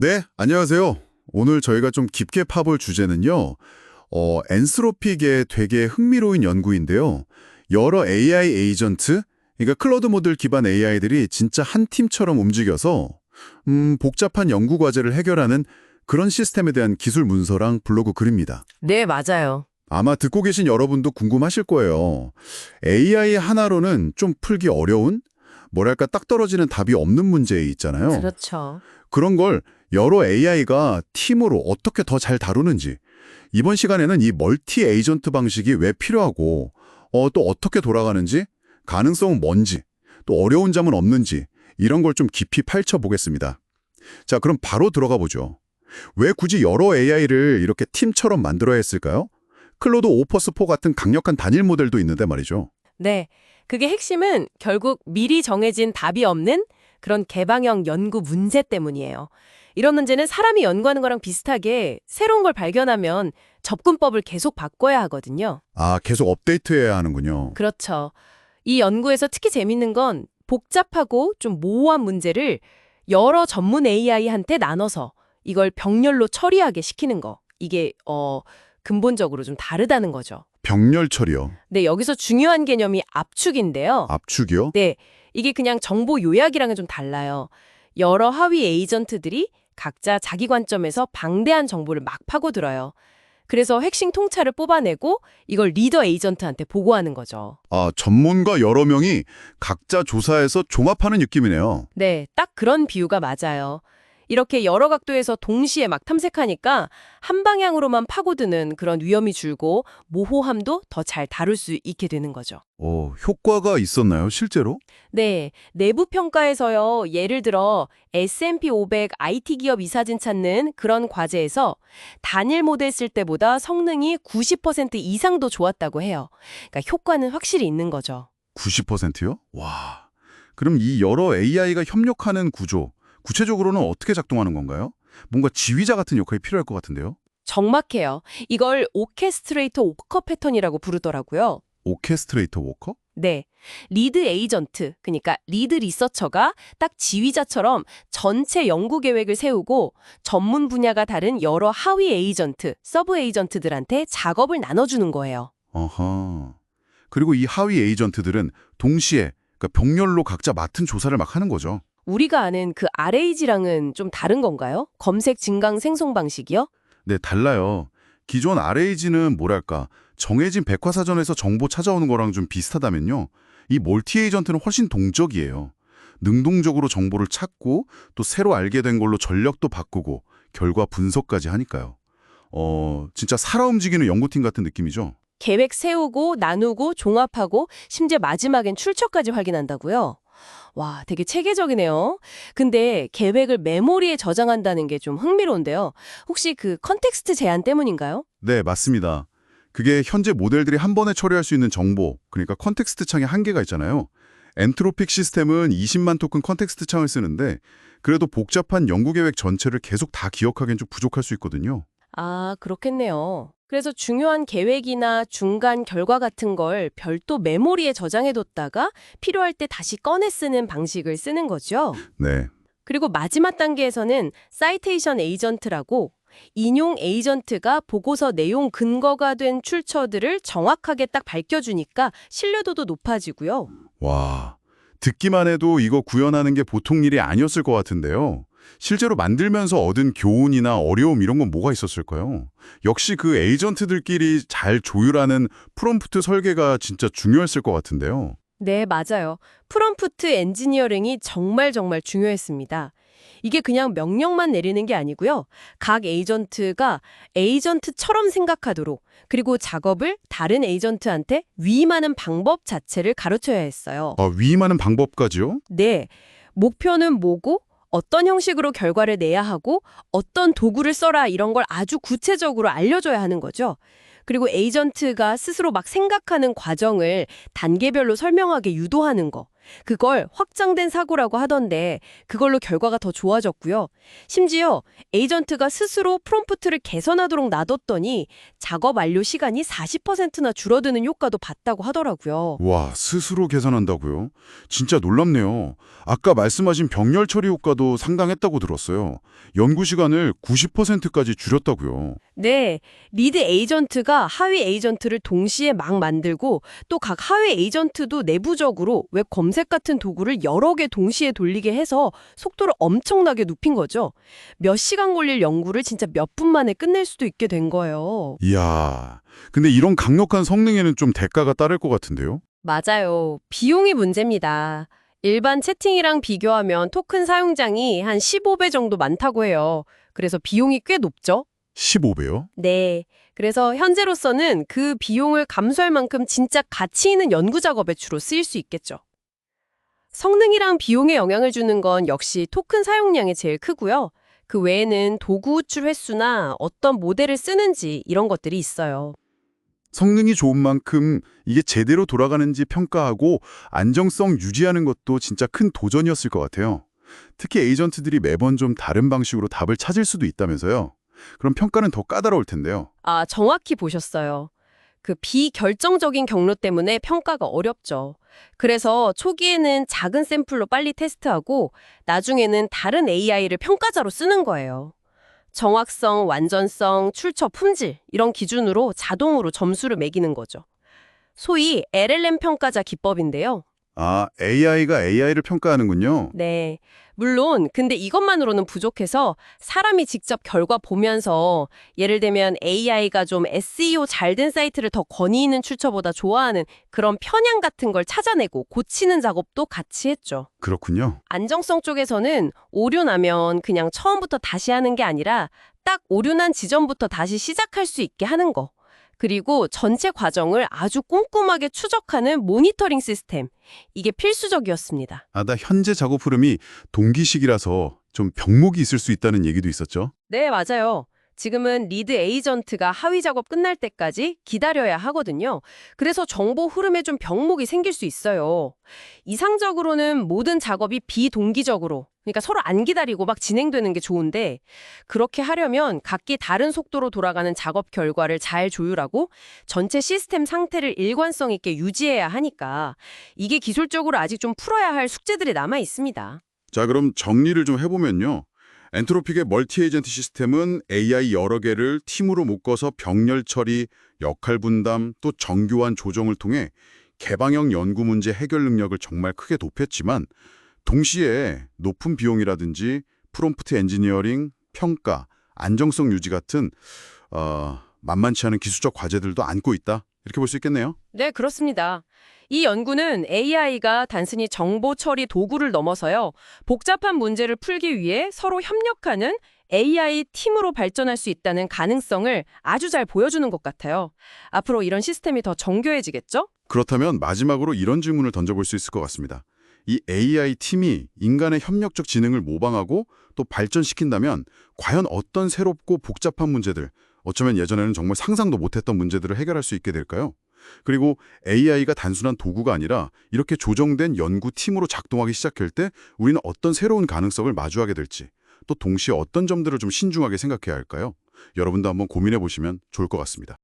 네, 안녕하세요. 오늘 저희가 좀 깊게 파볼 주제는요. 엔스로피계 되게 흥미로운 연구인데요. 여러 AI 에이전트, 그러니까 클로드 모델 기반 AI들이 진짜 한 팀처럼 움직여서 복잡한 연구 과제를 해결하는 그런 시스템에 대한 기술 문서랑 블로그 글입니다. 네, 맞아요. 아마 듣고 계신 여러분도 궁금하실 거예요. AI 하나로는 좀 풀기 어려운, 뭐랄까 딱 떨어지는 답이 없는 문제 있잖아요. 그렇죠. 그런 걸 여러 AI가 팀으로 어떻게 더 잘 다루는지, 이번 시간에는 이 멀티 에이전트 방식이 왜 필요하고 또 어떻게 돌아가는지, 가능성은 뭔지, 또 어려운 점은 없는지 이런 걸 좀 깊이 파헤쳐보겠습니다. 자, 그럼 바로 들어가 보죠. 왜 굳이 여러 AI를 이렇게 팀처럼 만들어야 했을까요? 클로드 오퍼스4 같은 강력한 단일 모델도 있는데 말이죠. 네, 그게 핵심은 결국 미리 정해진 답이 없는 그런 개방형 연구 문제 때문이에요. 이런 문제는 사람이 연구하는 거랑 비슷하게 새로운 걸 발견하면 접근법을 계속 바꿔야 하거든요. 아, 계속 업데이트해야 하는군요. 그렇죠. 이 연구에서 특히 재밌는 건 복잡하고 좀 모호한 문제를 여러 전문 AI한테 나눠서 이걸 병렬로 처리하게 시키는 거. 이게 근본적으로 좀 다르다는 거죠. 병렬 처리요. 네, 여기서 중요한 개념이 압축인데요. 압축이요? 네, 이게 그냥 정보 요약이랑은 좀 달라요. 여러 하위 에이전트들이 각자 자기 관점에서 방대한 정보를 막 파고들어요. 그래서 핵심 통찰을 뽑아내고 이걸 리더 에이전트한테 보고하는 거죠. 아, 전문가 여러 명이 각자 조사해서 종합하는 느낌이네요. 네, 딱 그런 비유가 맞아요. 이렇게 여러 각도에서 동시에 막 탐색하니까 한 방향으로만 파고드는 그런 위험이 줄고 모호함도 더 잘 다룰 수 있게 되는 거죠. 효과가 있었나요, 실제로? 네, 내부 평가에서요. 예를 들어 S&P 500 IT 기업 이사진 찾는 그런 과제에서 단일 모델 쓸 때보다 성능이 90% 이상 더 좋았다고 해요. 그러니까 효과는 확실히 있는 거죠. 90%요? 와. 그럼 이 여러 AI가 협력하는 구조, 구체적으로는 어떻게 작동하는 건가요? 뭔가 지휘자 같은 역할이 필요할 것 같은데요. 정확해요. 이걸 오케스트레이터 워커 패턴이라고 부르더라고요. 오케스트레이터 워커? 네. 리드 에이전트, 그러니까 리드 리서처가 딱 지휘자처럼 전체 연구 계획을 세우고 전문 분야가 다른 여러 하위 에이전트, 서브 에이전트들한테 작업을 나눠주는 거예요. 어허. 그리고 이 하위 에이전트들은 동시에, 그러니까 병렬로 각자 맡은 조사를 막 하는 거죠. 우리가 아는 그 RAG랑은 좀 다른 건가요? 검색 증강 생성 방식이요? 네, 달라요. 기존 RAG는 뭐랄까, 정해진 백과사전에서 정보 찾아오는 거랑 좀 비슷하다면요. 이 멀티 에이전트는 훨씬 동적이에요. 능동적으로 정보를 찾고 또 새로 알게 된 걸로 전력도 바꾸고 결과 분석까지 하니까요. 진짜 살아 움직이는 연구팀 같은 느낌이죠. 계획 세우고 나누고 종합하고 심지어 마지막엔 출처까지 확인한다고요? 와, 되게 체계적이네요. 근데 계획을 메모리에 저장한다는 게 좀 흥미로운데요. 혹시 그 컨텍스트 제한 때문인가요? 네, 맞습니다. 그게 현재 모델들이 한 번에 처리할 수 있는 정보, 그러니까 컨텍스트 창에 한계가 있잖아요. 엔트로픽 시스템은 20만 토큰 컨텍스트 창을 쓰는데 그래도 복잡한 연구 계획 전체를 계속 다 기억하기엔 좀 부족할 수 있거든요. 아, 그렇겠네요. 그래서 중요한 계획이나 중간 결과 같은 걸 별도 메모리에 저장해뒀다가 필요할 때 다시 꺼내 쓰는 방식을 쓰는 거죠. 네. 그리고 마지막 단계에서는 사이테이션 에이전트라고 인용 에이전트가 보고서 내용 근거가 된 출처들을 정확하게 딱 밝혀주니까 신뢰도도 높아지고요. 와, 듣기만 해도 이거 구현하는 게 보통 일이 아니었을 것 같은데요. 실제로 만들면서 얻은 교훈이나 어려움 이런 건 뭐가 있었을까요? 역시 그 에이전트들끼리 잘 조율하는 프롬프트 설계가 진짜 중요했을 것 같은데요. 네, 맞아요. 프롬프트 엔지니어링이 정말 중요했습니다. 이게 그냥 명령만 내리는 게 아니고요. 각 에이전트가 에이전트처럼 생각하도록 그리고 작업을 다른 에이전트한테 위임하는 방법 자체를 가르쳐야 했어요. 위임하는 방법까지요? 네, 목표는 뭐고 어떤 형식으로 결과를 내야 하고 어떤 도구를 써라 이런 걸 아주 구체적으로 알려줘야 하는 거죠. 그리고 에이전트가 스스로 막 생각하는 과정을 단계별로 설명하게 유도하는 거. 그걸 확장된 사고라고 하던데 그걸로 결과가 더 좋아졌고요. 심지어 에이전트가 스스로 프롬프트를 개선하도록 놔뒀더니 작업 완료 시간이 40%나 줄어드는 효과도 봤다고 하더라고요. 와, 스스로 계산한다고요? 진짜 놀랍네요. 아까 말씀하신 병렬 처리 효과도 상당했다고 들었어요. 연구 시간을 90%까지 줄였다고요. 네, 리드 에이전트가 하위 에이전트를 동시에 막 만들고 또 각 하위 에이전트도 내부적으로 웹 검색 같은 도구를 여러 개 동시에 돌리게 해서 속도를 엄청나게 높인 거죠. 몇 시간 걸릴 연구를 진짜 몇 분 만에 끝낼 수도 있게 된 거예요. 이야, 근데 이런 강력한 성능에는 좀 대가가 따를 것 같은데요? 맞아요. 비용이 문제입니다. 일반 채팅이랑 비교하면 토큰 사용량이 한 15배 정도 많다고 해요. 그래서 비용이 꽤 높죠? 15배요? 네. 그래서 현재로서는 그 비용을 감수할 만큼 진짜 가치 있는 연구 작업에 주로 쓰일 수 있겠죠. 성능이랑 비용에 영향을 주는 건 역시 토큰 사용량이 제일 크고요. 그 외에는 도구 호출 횟수나 어떤 모델을 쓰는지 이런 것들이 있어요. 성능이 좋은 만큼 이게 제대로 돌아가는지 평가하고 안정성 유지하는 것도 진짜 큰 도전이었을 것 같아요. 특히 에이전트들이 매번 좀 다른 방식으로 답을 찾을 수도 있다면서요. 그럼 평가는 더 까다로울 텐데요. 아, 정확히 보셨어요. 그 비결정적인 경로 때문에 평가가 어렵죠. 그래서 초기에는 작은 샘플로 빨리 테스트하고 나중에는 다른 AI를 평가자로 쓰는 거예요. 정확성, 완전성, 출처 품질 이런 기준으로 자동으로 점수를 매기는 거죠. 소위 LLM 평가자 기법인데요. 아, AI가 AI를 평가하는군요. 네. 물론 근데 이것만으로는 부족해서 사람이 직접 결과 보면서 예를 들면 AI가 좀 SEO 잘 된 사이트를 더 권위 있는 출처보다 좋아하는 그런 편향 같은 걸 찾아내고 고치는 작업도 같이 했죠. 그렇군요. 안정성 쪽에서는 오류 나면 그냥 처음부터 다시 하는 게 아니라 딱 오류 난 지점부터 다시 시작할 수 있게 하는 거. 그리고 전체 과정을 아주 꼼꼼하게 추적하는 모니터링 시스템. 이게 필수적이었습니다. 아, 나 현재 작업 흐름이 동기식이라서 좀 병목이 있을 수 있다는 얘기도 있었죠. 네, 맞아요. 지금은 리드 에이전트가 하위 작업 끝날 때까지 기다려야 하거든요. 그래서 정보 흐름에 좀 병목이 생길 수 있어요. 이상적으로는 모든 작업이 비동기적으로, 그러니까 서로 안 기다리고 막 진행되는 게 좋은데 그렇게 하려면 각기 다른 속도로 돌아가는 작업 결과를 잘 조율하고 전체 시스템 상태를 일관성 있게 유지해야 하니까 이게 기술적으로 아직 좀 풀어야 할 숙제들이 남아 있습니다. 자, 그럼 정리를 좀 해보면요. 엔트로픽의 멀티 에이전트 시스템은 AI 여러 개를 팀으로 묶어서 병렬 처리, 역할 분담, 또 정교한 조정을 통해 개방형 연구 문제 해결 능력을 정말 크게 높였지만 동시에 높은 비용이라든지 프롬프트 엔지니어링, 평가, 안정성 유지 같은 만만치 않은 기술적 과제들도 안고 있다. 이렇게 볼 수 있겠네요. 네, 그렇습니다. 이 연구는 AI가 단순히 정보 처리 도구를 넘어서요. 복잡한 문제를 풀기 위해 서로 협력하는 AI 팀으로 발전할 수 있다는 가능성을 아주 잘 보여주는 것 같아요. 앞으로 이런 시스템이 더 정교해지겠죠? 그렇다면 마지막으로 이런 질문을 던져볼 수 있을 것 같습니다. 이 AI 팀이 인간의 협력적 지능을 모방하고 또 발전시킨다면 과연 어떤 새롭고 복잡한 문제들, 어쩌면 예전에는 정말 상상도 못했던 문제들을 해결할 수 있게 될까요? 그리고 AI가 단순한 도구가 아니라 이렇게 조정된 연구팀으로 작동하기 시작할 때 우리는 어떤 새로운 가능성을 마주하게 될지, 또 동시에 어떤 점들을 좀 신중하게 생각해야 할까요? 여러분도 한번 고민해 보시면 좋을 것 같습니다.